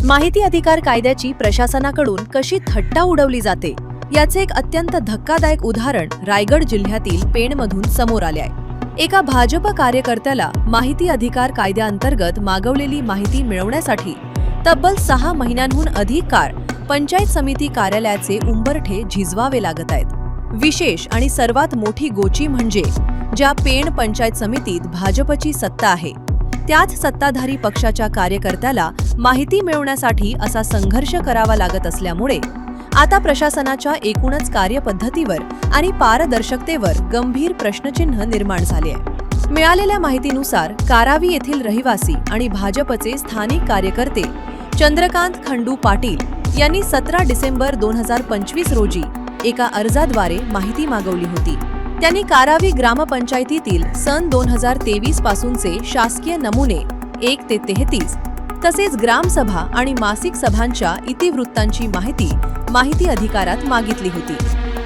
माहिती अधिकार कायद्याची प्रशासनाकडून कशी थट्टा उडवली जाते याचे एक अत्यंत धक्कादायक उदाहरण रायगड जिल्ह्यातील पेणमधून समोर आले आहे। एका भाजप कार्यकर्त्याला माहिती अधिकार कायद्याअंतर्गत मागवलेली माहिती मिळवण्यासाठी तब्बल 6 महिन्यांहून अधिक काळ पंचायत समिती कार्यालयाचे उंबरठे झिजवावे लागत आहेत। विशेष आणि सर्वात मोठी गोची म्हणजे ज्या पेण पंचायत समितीत भाजपची सत्ता आहे त्याच सत्ताधारी पक्षाच्या कार्यकर्त्याला माहिती मिळवण्यासाठी असा संघर्ष करावा लागत असल्यामुळे आता प्रशासनाच्या एकूणच कार्यपद्धतीवर आणि पारदर्शकतेवर गंभीर प्रश्नचिन्ह निर्माण झाले आहे। मिळालेल्या माहितीनुसार कारावी येथील रहिवासी आणि भाजपचे स्थानिक कार्यकर्ते चंद्रकांत खंडू पाटील यांनी 17 डिसेंबर 2025 रोजी एका अर्जाद्वारे माहिती मागवली होती। त्यांनी कारावी ग्रामपंचायतीतील सन 2023 पासूनचे शासकीय नमुने 1 ते 33 तसेच ग्रामसभा आणि मासिक सभांच्या इतिवृत्तांची माहिती अधिकारात मागितली होती।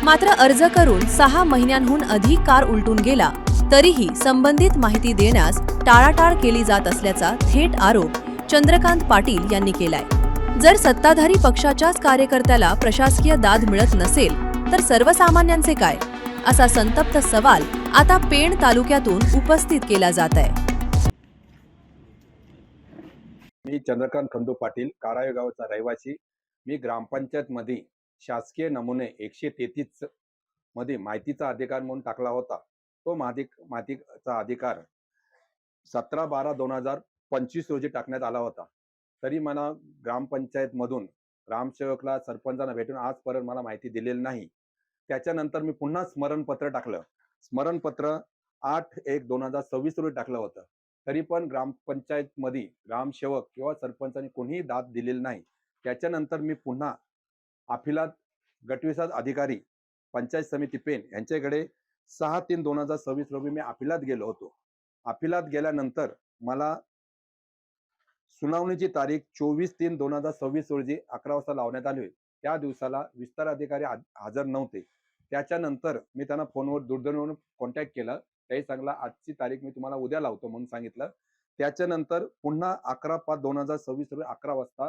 मात्र अर्ज करून 6 महिन्यांहून अधिक काळ उलटून गेला तरीही संबंधित माहिती देण्यास टाळाटाळ केली जात असल्याचा थेट आरोप चंद्रकांत पाटील यांनी केलाय। जर सत्ताधारी पक्षाच्याच कार्यकर्त्याला प्रशासकीय दाद मिळत नसेल तर सर्वसामान्यांचे काय, असा संतप्त सवाल आता पेण तालुक्यातून उपस्थित केला जात आहे। मी चंद्रकांत खंडू पाटील, कारावी गावचा रहिवासी। मी ग्रामपंचायत मध्ये शासकीय नमुने 133 मध्ये माहितीचा अधिकार म्हणून टाकला होता। तो माहितीचा अधिकार 17/12/2025 रोजी टाकण्यात आला होता। तरी मला ग्रामपंचायत मधून ग्रामसेवकला सरपंचांना भेटून आजपर्यंत मला माहिती दिलेली नाही। त्याच्यानंतर मी पुन्हा स्मरणपत्र टाकलं। स्मरणपत्र 8/1/2026 रोजी टाकलं होतं। तरी पण ग्रामपंचायत मध्ये ग्रामसेवक किंवा सरपंचांनी कोणीही दाद दिलेली नाही। त्याच्यानंतर मी पुन्हा अपिलात गटविकास अधिकारी पंचायत समिती पेण यांच्याकडे 6/3/2026 रोजी मी अपिलात गेलो होतो। अपिलात गेल्यानंतर मला सुनावणीची तारीख 24/3/2026 रोजी 11 वाजता लावण्यात आली। त्या दिवसाला विस्तार अधिकारी हजर नव्हते। त्याच्यानंतर मी त्यांना फोनवर दूरध्वनीवरून कॉन्टॅक्ट केला। त्याही सांगला आजची तारीख मी तुम्हाला उद्या लावतो म्हणून सांगितलं। त्याच्यानंतर पुन्हा 11/5/2026 रोजी 11 वाजता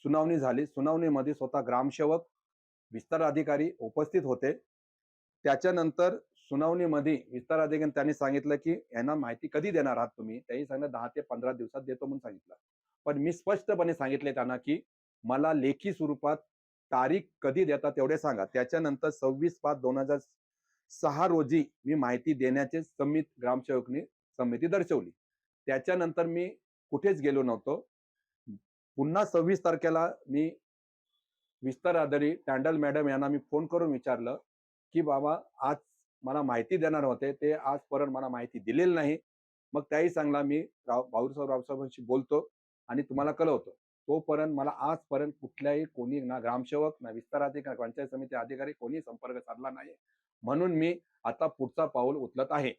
सुनावणी झाली। सुनावणीमध्ये स्वतः ग्रामसेवक विस्तार अधिकारी उपस्थित होते। त्याच्यानंतर सुनावणीमध्ये विस्तार अधिकारी त्यांनी सांगितलं की यांना माहिती कधी देणार आहात तुम्ही, त्याही सांगितलं 10 ते 15 दिवसात देतो म्हणून सांगितलं। पण मी स्पष्टपणे सांगितले त्यांना की मला लेखी स्वरूपात तारीख कधी देतात तेवढे सांगा। त्याच्यानंतर 26/5/2006 रोजी मी माहिती देण्याचे ग्रामसेवकनी संमती दर्शवली। त्याच्यानंतर मी कुठेच गेलो नव्हतो। पुन्हा 26 तारखेला मी विस्तार अधिकारी टँडल मॅडम यांना मी फोन करून विचारलं की बाबा आज मला माहिती देणार होते, ते आजपर्यंत मला माहिती दिलेली नाही। मग त्याही सांगला मी रावसाहेबांशी बोलतो आणि तुम्हाला कळवतो। तोपर्यंत मला आजपर्यंत कुठल्याही कोणी ना ग्रामसेवक ना विस्तार अधिकारी पंचायत समिती अधिकारी कोणी संपर्क साधला नाही। म्हणून मी आता पुढचा पाऊल उचलत आहे।